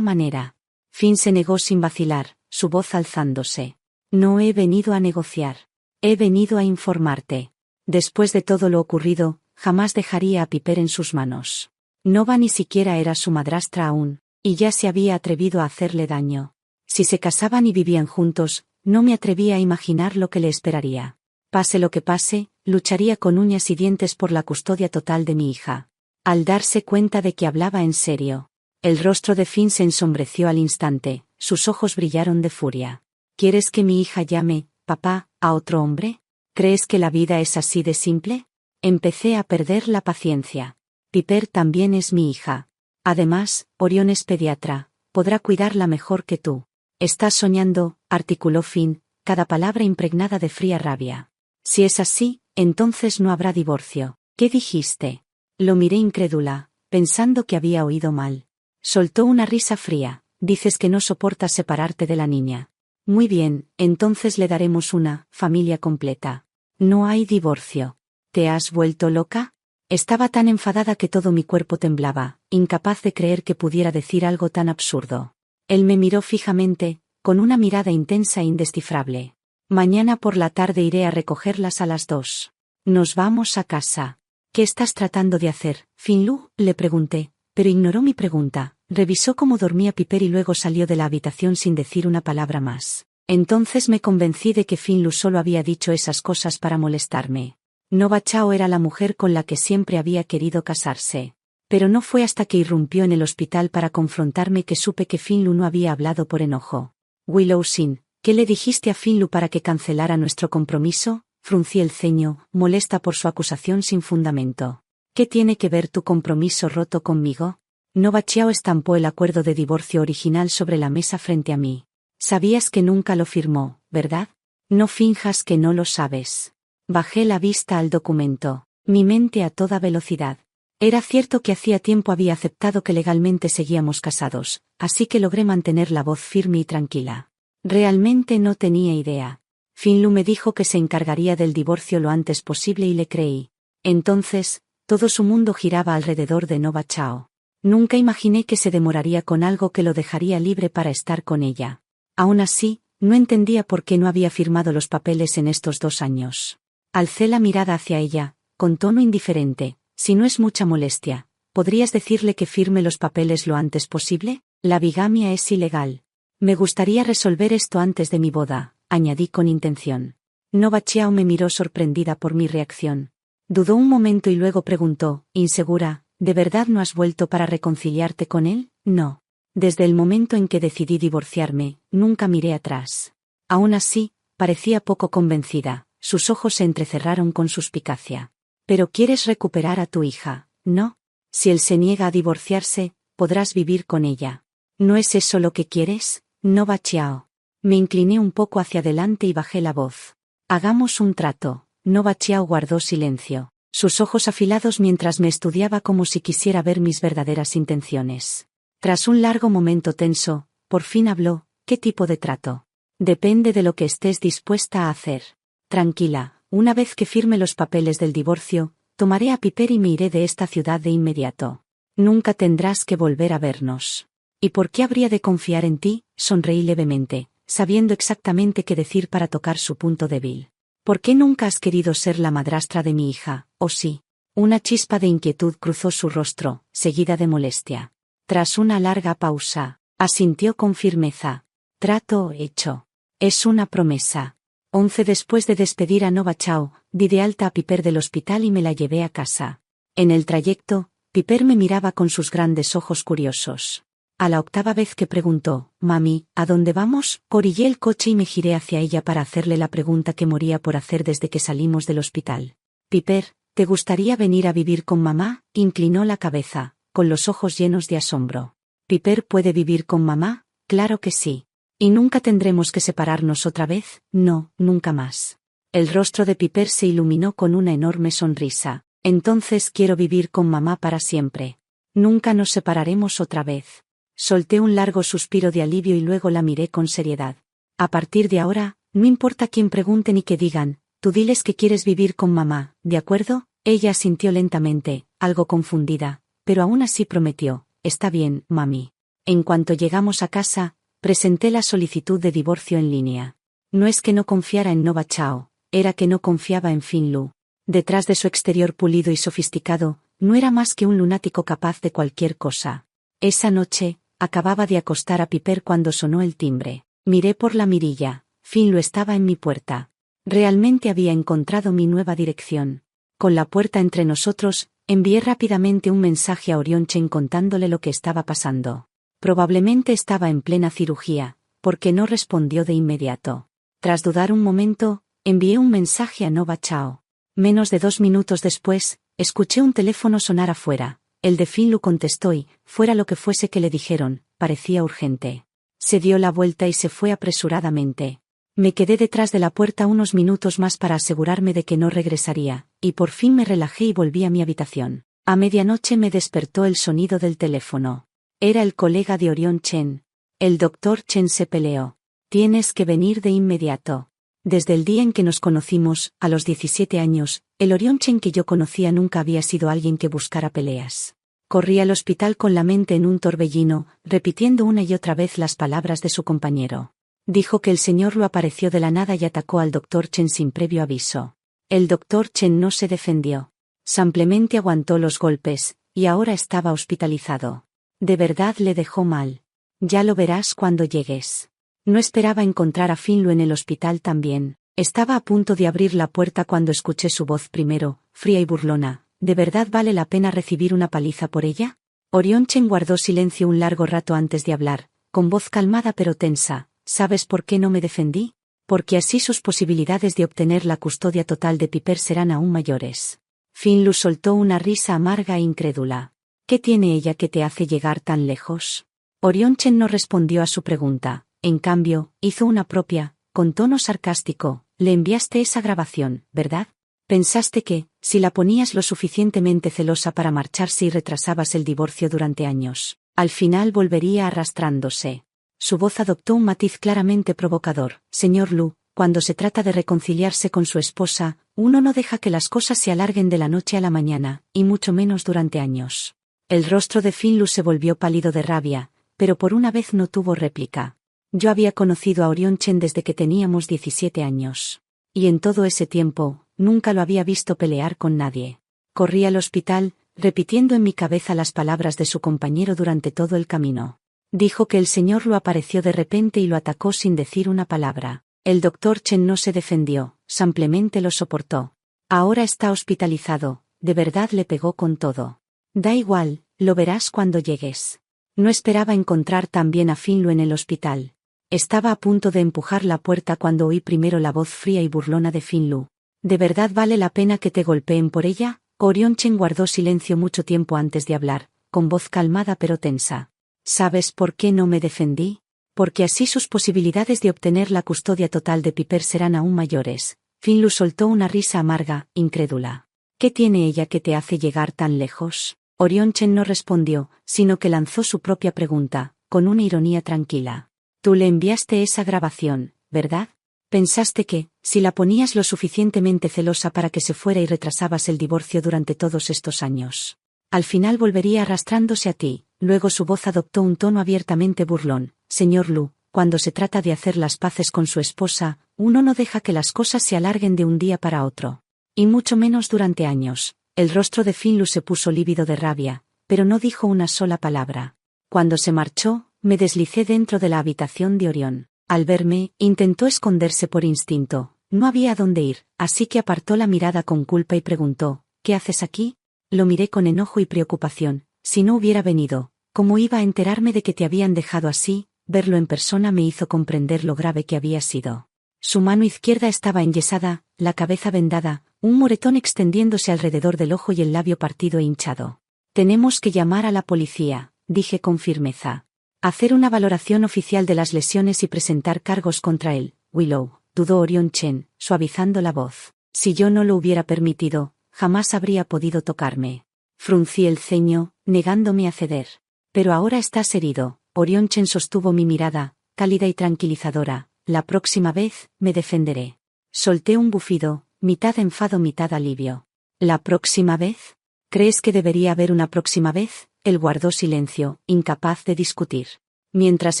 manera. Finn se negó sin vacilar, su voz alzándose. No he venido a negociar. He venido a informarte. Después de todo lo ocurrido, jamás dejaría a Piper en sus manos. Nova ni siquiera era su madrastra aún, y ya se había atrevido a hacerle daño. Si se casaban y vivían juntos, no me atrevía a imaginar lo que le esperaría. Pase lo que pase, lucharía con uñas y dientes por la custodia total de mi hija. Al darse cuenta de que hablaba en serio, el rostro de Finn se ensombreció al instante, sus ojos brillaron de furia. ¿Quieres que mi hija llame, papá, a otro hombre? ¿Crees que la vida es así de simple? Empecé a perder la paciencia. Piper también es mi hija. Además, Orión es pediatra, podrá cuidarla mejor que tú. Estás soñando, articuló Finn, cada palabra impregnada de fría rabia. Si es así, entonces no habrá divorcio. ¿Qué dijiste? Lo miré incrédula, pensando que había oído mal. Soltó una risa fría. Dices que no soportas separarte de la niña. Muy bien, entonces le daremos una familia completa. No hay divorcio. ¿Te has vuelto loca? Estaba tan enfadada que todo mi cuerpo temblaba, incapaz de creer que pudiera decir algo tan absurdo. Él me miró fijamente, con una mirada intensa e indescifrable. Mañana por la tarde iré a recogerlas a las 2. Nos vamos a casa. ¿Qué estás tratando de hacer, Finlu? Le pregunté, pero ignoró mi pregunta. Revisó cómo dormía Piper y luego salió de la habitación sin decir una palabra más. Entonces me convencí de que Finlu solo había dicho esas cosas para molestarme. Nova Chao era la mujer con la que siempre había querido casarse. Pero no fue hasta que irrumpió en el hospital para confrontarme que supe que Finlu no había hablado por enojo. Willow Sin, ¿qué le dijiste a Finlu para que cancelara nuestro compromiso? Fruncí el ceño, molesta por su acusación sin fundamento. ¿Qué tiene que ver tu compromiso roto conmigo? Nova Chao estampó el acuerdo de divorcio original sobre la mesa frente a mí. Sabías que nunca lo firmó, ¿verdad? No finjas que no lo sabes. Bajé la vista al documento, mi mente a toda velocidad. Era cierto que hacía tiempo había aceptado que legalmente seguíamos casados, así que logré mantener la voz firme y tranquila. Realmente no tenía idea. Finlu me dijo que se encargaría del divorcio lo antes posible y le creí. Entonces, todo su mundo giraba alrededor de Nova Chao. Nunca imaginé que se demoraría con algo que lo dejaría libre para estar con ella. Aún así, no entendía por qué no había firmado los papeles en estos 2 años. Alcé la mirada hacia ella, con tono indiferente. Si no es mucha molestia, ¿podrías decirle que firme los papeles lo antes posible? La bigamia es ilegal. Me gustaría resolver esto antes de mi boda, añadí con intención. Nova Chao me miró sorprendida por mi reacción. Dudó un momento y luego preguntó, insegura, ¿de verdad no has vuelto para reconciliarte con él? No. Desde el momento en que decidí divorciarme, nunca miré atrás. Aún así, parecía poco convencida, sus ojos se entrecerraron con suspicacia. Pero quieres recuperar a tu hija, ¿no? Si él se niega a divorciarse, podrás vivir con ella. ¿No es eso lo que quieres? Nova Chao. Me incliné un poco hacia adelante y bajé la voz. Hagamos un trato. Nova Chao guardó silencio, sus ojos afilados mientras me estudiaba como si quisiera ver mis verdaderas intenciones. Tras un largo momento tenso, por fin habló. ¿Qué tipo de trato? Depende de lo que estés dispuesta a hacer. Tranquila, una vez que firme los papeles del divorcio, tomaré a Piper y me iré de esta ciudad de inmediato. Nunca tendrás que volver a vernos. ¿Y por qué habría de confiar en ti? Sonreí levemente, sabiendo exactamente qué decir para tocar su punto débil. ¿Por qué nunca has querido ser la madrastra de mi hija, o sí? Una chispa de inquietud cruzó su rostro, seguida de molestia. Tras una larga pausa, asintió con firmeza. Trato hecho. Es una promesa. 11 Después de despedir a Nova Chao, di de alta a Piper del hospital y me la llevé a casa. En el trayecto, Piper me miraba con sus grandes ojos curiosos. A la 8ª vez que preguntó, «Mami, ¿a dónde vamos?», orillé el coche y me giré hacia ella para hacerle la pregunta que moría por hacer desde que salimos del hospital. «Piper, ¿te gustaría venir a vivir con mamá?», inclinó la cabeza, con los ojos llenos de asombro. «¿Piper puede vivir con mamá?», «Claro que sí». «¿Y nunca tendremos que separarnos otra vez?». «No, nunca más». El rostro de Piper se iluminó con una enorme sonrisa. «Entonces quiero vivir con mamá para siempre. Nunca nos separaremos otra vez». Solté un largo suspiro de alivio y luego la miré con seriedad. «A partir de ahora, no importa quién pregunte ni qué digan, tú diles que quieres vivir con mamá, ¿de acuerdo?». Ella asintió lentamente, algo confundida, pero aún así prometió, está bien, mami. En cuanto llegamos a casa, presenté la solicitud de divorcio en línea. No es que no confiara en Nova Chao, era que no confiaba en Finlu. Detrás de su exterior pulido y sofisticado, no era más que un lunático capaz de cualquier cosa. Esa noche, acababa de acostar a Piper cuando sonó el timbre. Miré por la mirilla, Finlu estaba en mi puerta. Realmente había encontrado mi nueva dirección. Con la puerta entre nosotros, envié rápidamente un mensaje a Orion Chen contándole lo que estaba pasando. Probablemente estaba en plena cirugía, porque no respondió de inmediato. Tras dudar un momento, envié un mensaje a Nova Chao. Menos de 2 minutos después, escuché un teléfono sonar afuera. El de Finlu contestó y, fuera lo que fuese que le dijeron, parecía urgente. Se dio la vuelta y se fue apresuradamente. Me quedé detrás de la puerta unos minutos más para asegurarme de que no regresaría, y por fin me relajé y volví a mi habitación. A medianoche me despertó el sonido del teléfono. Era el colega de Orion Chen. El doctor Chen se peleó. Tienes que venir de inmediato. Desde el día en que nos conocimos, a los 17 años, el Orion Chen que yo conocía nunca había sido alguien que buscara peleas. Corrí al hospital con la mente en un torbellino, repitiendo una y otra vez las palabras de su compañero. Dijo que el señor Lu apareció de la nada y atacó al doctor Chen sin previo aviso. El doctor Chen no se defendió. Simplemente aguantó los golpes, y ahora estaba hospitalizado. De verdad le dejó mal. Ya lo verás cuando llegues. No esperaba encontrar a Finlu en el hospital también. Estaba a punto de abrir la puerta cuando escuché su voz primero, fría y burlona. ¿De verdad vale la pena recibir una paliza por ella? Orion Chen guardó silencio un largo rato antes de hablar, con voz calmada pero tensa. ¿Sabes por qué no me defendí? Porque así sus posibilidades de obtener la custodia total de Piper serán aún mayores. Finlu soltó una risa amarga e incrédula. ¿Qué tiene ella que te hace llegar tan lejos? Orion Chen no respondió a su pregunta. En cambio, hizo una propia, con tono sarcástico. Le enviaste esa grabación, ¿verdad? Pensaste que, si la ponías lo suficientemente celosa para marcharse y retrasabas el divorcio durante años, al final volvería arrastrándose. Su voz adoptó un matiz claramente provocador. Señor Lu, cuando se trata de reconciliarse con su esposa, uno no deja que las cosas se alarguen de la noche a la mañana, y mucho menos durante años. El rostro de Finlu se volvió pálido de rabia, pero por una vez no tuvo réplica. Yo había conocido a Orion Chen desde que teníamos 17 años. Y en todo ese tiempo, nunca lo había visto pelear con nadie. Corrí al hospital, repitiendo en mi cabeza las palabras de su compañero durante todo el camino. Dijo que el señor lo apareció de repente y lo atacó sin decir una palabra. El doctor Chen no se defendió, simplemente lo soportó. Ahora está hospitalizado, de verdad le pegó con todo. Da igual, lo verás cuando llegues. No esperaba encontrar también a Finlu en el hospital. Estaba a punto de empujar la puerta cuando oí primero la voz fría y burlona de Finlu. ¿De verdad vale la pena que te golpeen por ella? Orion Chen guardó silencio mucho tiempo antes de hablar, con voz calmada pero tensa. ¿Sabes por qué no me defendí? Porque así sus posibilidades de obtener la custodia total de Piper serán aún mayores. Finlu soltó una risa amarga, incrédula. ¿Qué tiene ella que te hace llegar tan lejos? Orion Chen no respondió, sino que lanzó su propia pregunta, con una ironía tranquila. Tú le enviaste esa grabación, ¿verdad? Pensaste que, si la ponías lo suficientemente celosa para que se fuera y retrasabas el divorcio durante todos estos años, al final volvería arrastrándose a ti. Luego su voz adoptó un tono abiertamente burlón. Señor Lu, cuando se trata de hacer las paces con su esposa, uno no deja que las cosas se alarguen de un día para otro. Y mucho menos durante años. El rostro de Finlu se puso lívido de rabia, pero no dijo una sola palabra. Cuando se marchó, me deslicé dentro de la habitación de Orión. Al verme, intentó esconderse por instinto. No había a dónde ir, así que apartó la mirada con culpa y preguntó, ¿qué haces aquí? Lo miré con enojo y preocupación. Si no hubiera venido, ¿cómo iba a enterarme de que te habían dejado así? Verlo en persona me hizo comprender lo grave que había sido. Su mano izquierda estaba enyesada, la cabeza vendada, un moretón extendiéndose alrededor del ojo y el labio partido e hinchado. Tenemos que llamar a la policía, dije con firmeza. Hacer una valoración oficial de las lesiones y presentar cargos contra él, Willow, dudó Orion Chen, suavizando la voz. Si yo no lo hubiera permitido, jamás habría podido tocarme. Fruncí el ceño, negándome a ceder. Pero ahora estás herido. Orion Chen sostuvo mi mirada, cálida y tranquilizadora. La próxima vez, me defenderé. Solté un bufido, mitad enfado mitad alivio. ¿La próxima vez? ¿Crees que debería haber una próxima vez? Él guardó silencio, incapaz de discutir. Mientras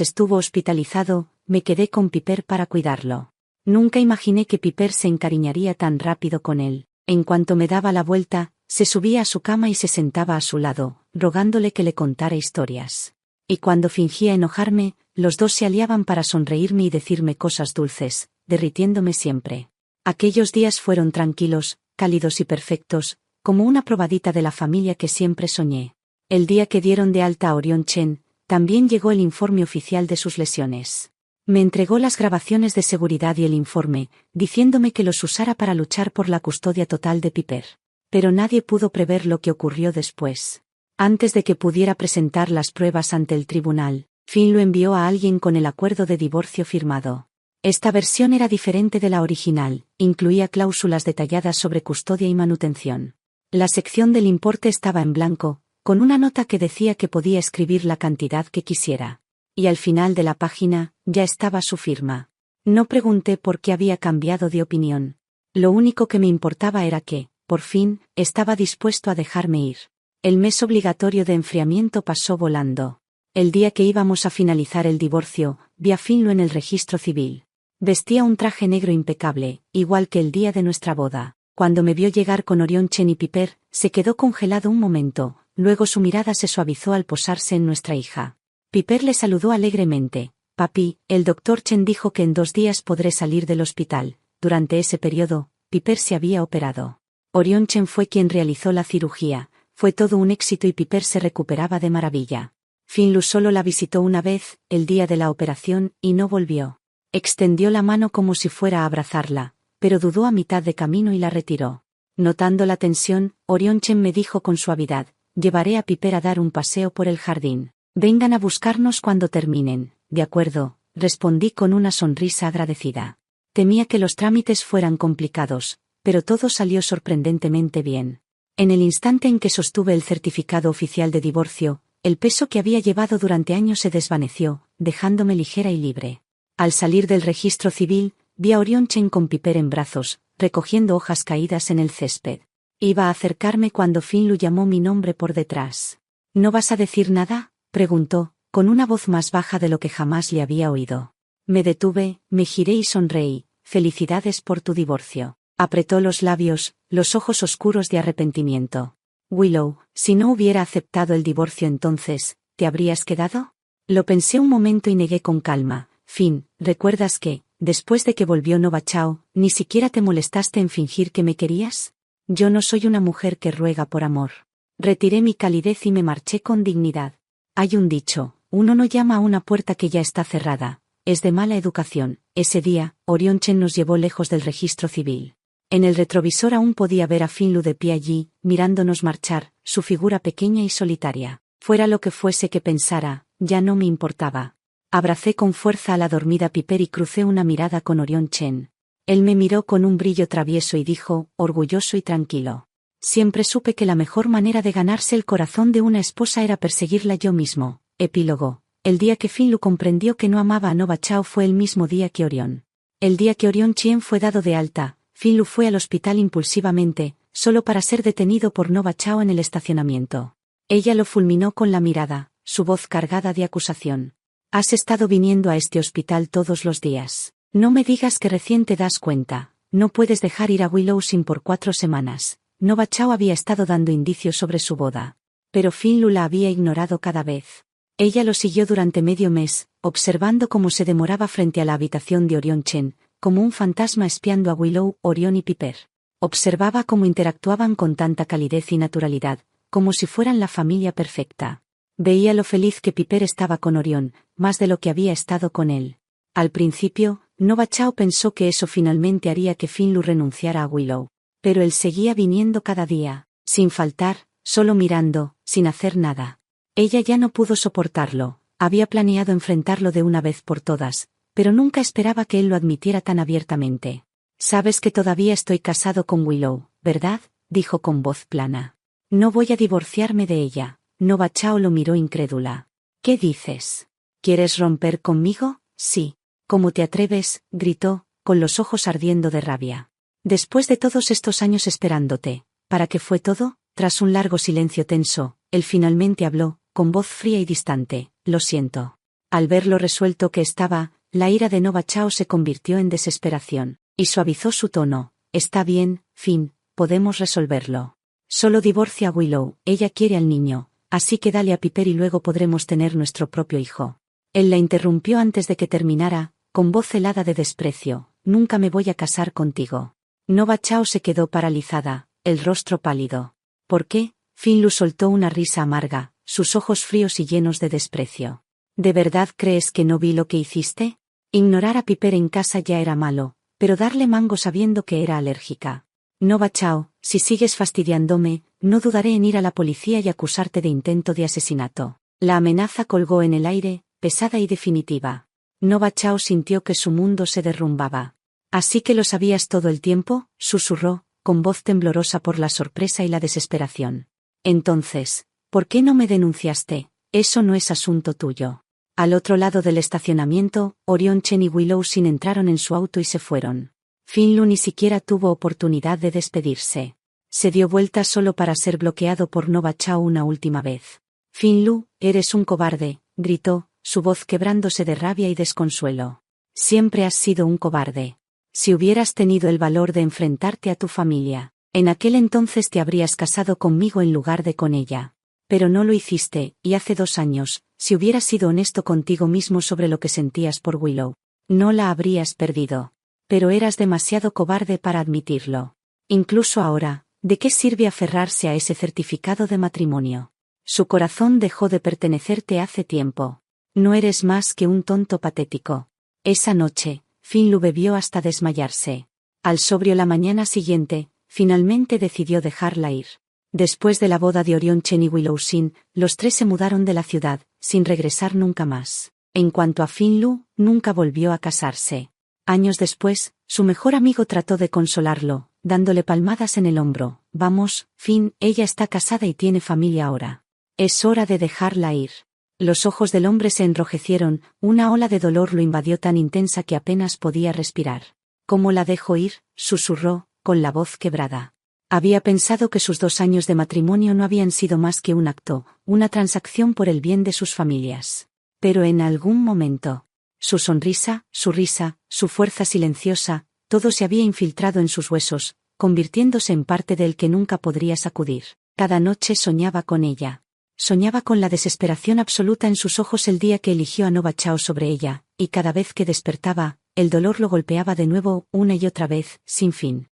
estuvo hospitalizado, me quedé con Piper para cuidarlo. Nunca imaginé que Piper se encariñaría tan rápido con él. En cuanto me daba la vuelta, se subía a su cama y se sentaba a su lado, rogándole que le contara historias. Y cuando fingía enojarme, los dos se aliaban para sonreírme y decirme cosas dulces, derritiéndome siempre. Aquellos días fueron tranquilos, cálidos y perfectos, como una probadita de la familia que siempre soñé. El día que dieron de alta a Orion Chen, también llegó el informe oficial de sus lesiones. Me entregó las grabaciones de seguridad y el informe, diciéndome que los usara para luchar por la custodia total de Piper. Pero nadie pudo prever lo que ocurrió después. Antes de que pudiera presentar las pruebas ante el tribunal, Finn lo envió a alguien con el acuerdo de divorcio firmado. Esta versión era diferente de la original, incluía cláusulas detalladas sobre custodia y manutención. La sección del importe estaba en blanco, con una nota que decía que podía escribir la cantidad que quisiera. Y al final de la página, ya estaba su firma. No pregunté por qué había cambiado de opinión. Lo único que me importaba era que, por fin, estaba dispuesto a dejarme ir. El mes obligatorio de enfriamiento pasó volando. El día que íbamos a finalizar el divorcio, vi a Finlo en el registro civil. Vestía un traje negro impecable, igual que el día de nuestra boda. Cuando me vio llegar con Orion Chen y Piper, se quedó congelado un momento, luego su mirada se suavizó al posarse en nuestra hija. Piper le saludó alegremente. Papi, el doctor Chen dijo que en 2 días podré salir del hospital. Durante ese periodo, Piper se había operado. Orion Chen fue quien realizó la cirugía. Fue todo un éxito y Piper se recuperaba de maravilla. Finlu solo la visitó una vez, el día de la operación, y no volvió. Extendió la mano como si fuera a abrazarla, pero dudó a mitad de camino y la retiró. Notando la tensión, Orion Chen me dijo con suavidad: llevaré a Piper a dar un paseo por el jardín. Vengan a buscarnos cuando terminen. De acuerdo, respondí con una sonrisa agradecida. Temía que los trámites fueran complicados, pero todo salió sorprendentemente bien. En el instante en que sostuve el certificado oficial de divorcio, el peso que había llevado durante años se desvaneció, dejándome ligera y libre. Al salir del registro civil, vi a Orion Chen con Piper en brazos, recogiendo hojas caídas en el césped. Iba a acercarme cuando Finlu llamó mi nombre por detrás. ¿No vas a decir nada?, preguntó, con una voz más baja de lo que jamás le había oído. Me detuve, me giré y sonreí. Felicidades por tu divorcio. Apretó los labios, los ojos oscuros de arrepentimiento. Willow, si no hubiera aceptado el divorcio entonces, ¿te habrías quedado? Lo pensé un momento y negué con calma. Finn, ¿recuerdas que, después de que volvió Nova Chao, ni siquiera te molestaste en fingir que me querías? Yo no soy una mujer que ruega por amor. Retiré mi calidez y me marché con dignidad. Hay un dicho: uno no llama a una puerta que ya está cerrada. Es de mala educación. Ese día, Orion Chen nos llevó lejos del registro civil. En el retrovisor aún podía ver a Finlu de pie allí, mirándonos marchar, su figura pequeña y solitaria. Fuera lo que fuese que pensara, ya no me importaba. Abracé con fuerza a la dormida Piper y crucé una mirada con Orion Chen. Él me miró con un brillo travieso y dijo, orgulloso y tranquilo: siempre supe que la mejor manera de ganarse el corazón de una esposa era perseguirla yo mismo. Epílogo. El día que Finlu comprendió que no amaba a Nova Chao fue el mismo día que Orion. El día que Orion Chen fue dado de alta, Finlu fue al hospital impulsivamente, solo para ser detenido por Nova Chao en el estacionamiento. Ella lo fulminó con la mirada, su voz cargada de acusación. Has estado viniendo a este hospital todos los días. No me digas que recién te das cuenta. No puedes dejar ir a Willow sin por 4 semanas. Nova Chao había estado dando indicios sobre su boda. Pero Finlu la había ignorado cada vez. Ella lo siguió durante medio mes, observando cómo se demoraba frente a la habitación de Orion Chen, como un fantasma espiando a Willow, Orion y Piper. Observaba cómo interactuaban con tanta calidez y naturalidad, como si fueran la familia perfecta. Veía lo feliz que Piper estaba con Orion, más de lo que había estado con él. Al principio, Nova Chao pensó que eso finalmente haría que Finlu renunciara a Willow. Pero él seguía viniendo cada día, sin faltar, solo mirando, sin hacer nada. Ella ya no pudo soportarlo, había planeado enfrentarlo de una vez por todas, pero nunca esperaba que él lo admitiera tan abiertamente. Sabes que todavía estoy casado con Willow, ¿verdad?, dijo con voz plana. No voy a divorciarme de ella. Nova Chao lo miró incrédula. ¿Qué dices? ¿Quieres romper conmigo? Sí. ¿Cómo te atreves?, gritó, con los ojos ardiendo de rabia. Después de todos estos años esperándote, ¿Para qué fue todo? Tras un largo silencio tenso, él finalmente habló, con voz fría y distante: lo siento. Al ver lo resuelto que estaba, la ira de Nova Chao se convirtió en desesperación, y suavizó su tono: está bien, Finn, podemos resolverlo. Solo divorcia a Willow, ella quiere al niño, así que dale a Piper y luego podremos tener nuestro propio hijo. Él la interrumpió antes de que terminara, con voz helada de desprecio: nunca me voy a casar contigo. Nova Chao se quedó paralizada, el rostro pálido. ¿Por qué? Finlu soltó una risa amarga, sus ojos fríos y llenos de desprecio. ¿De verdad crees que no vi lo que hiciste? Ignorar a Piper en casa ya era malo, pero darle mango sabiendo que era alérgica. Nova Chao, si sigues fastidiándome, no dudaré en ir a la policía y acusarte de intento de asesinato. La amenaza colgó en el aire, pesada y definitiva. Nova Chao sintió que su mundo se derrumbaba. ¿Así que lo sabías todo el tiempo?, susurró, con voz temblorosa por la sorpresa y la desesperación. Entonces, ¿por qué no me denunciaste? Eso no es asunto tuyo. Al otro lado del estacionamiento, Orion Chen y Willow Sin entraron en su auto y se fueron. Finlu ni siquiera tuvo oportunidad de despedirse. Se dio vuelta solo para ser bloqueado por Nova Chao una última vez. Finlu, eres un cobarde, gritó, su voz quebrándose de rabia y desconsuelo. Siempre has sido un cobarde. Si hubieras tenido el valor de enfrentarte a tu familia, en aquel entonces te habrías casado conmigo en lugar de con ella. Pero no lo hiciste, y hace 2 años, si hubieras sido honesto contigo mismo sobre lo que sentías por Willow, no la habrías perdido. Pero eras demasiado cobarde para admitirlo. Incluso ahora, ¿de qué sirve aferrarse a ese certificado de matrimonio? Su corazón dejó de pertenecerte hace tiempo. No eres más que un tonto patético. Esa noche, Finlu bebió hasta desmayarse. Al sobrio la mañana siguiente, finalmente decidió dejarla ir. Después de la boda de Orion Chen y Willow Sin, los 3 se mudaron de la ciudad, sin regresar nunca más. En cuanto a Finlu, nunca volvió a casarse. Años después, su mejor amigo trató de consolarlo, dándole palmadas en el hombro. Vamos, Finn, ella está casada y tiene familia ahora. Es hora de dejarla ir. Los ojos del hombre se enrojecieron, una ola de dolor lo invadió tan intensa que apenas podía respirar. ¿Cómo la dejo ir?, susurró, con la voz quebrada. Había pensado que sus 2 años de matrimonio no habían sido más que un acto, una transacción por el bien de sus familias. Pero en algún momento, su sonrisa, su risa, su fuerza silenciosa, todo se había infiltrado en sus huesos, convirtiéndose en parte del que nunca podría sacudir. Cada noche soñaba con ella. Soñaba con la desesperación absoluta en sus ojos el día que eligió a Nova Chao sobre ella, y cada vez que despertaba, el dolor lo golpeaba de nuevo, una y otra vez, sin fin.